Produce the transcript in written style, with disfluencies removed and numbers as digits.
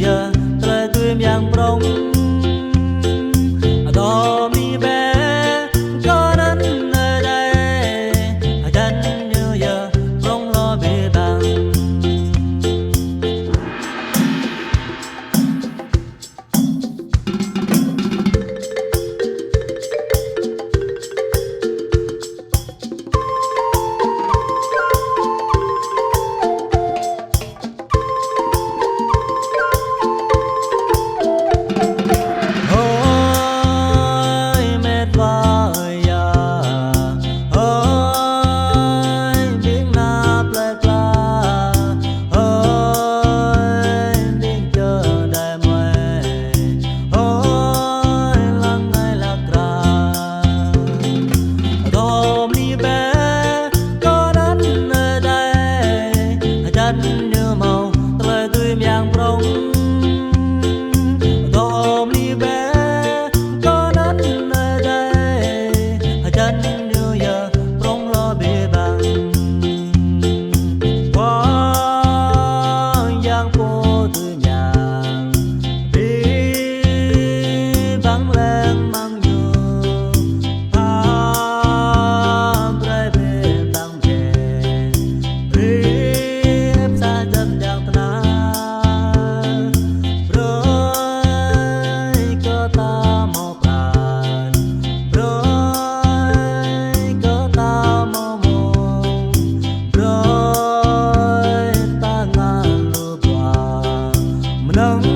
giờ trời tươi yang prong đó mi bé có đến nơi đây chân như giờ prong lo bề bằng như màu tươi tươi yang prong tôm đi bé có đến nơi đây chân như giờ prong lo bề bằng qua yang phố tươi nhàng đi vắng lên mang nhiều tham trái bên tăng về nắng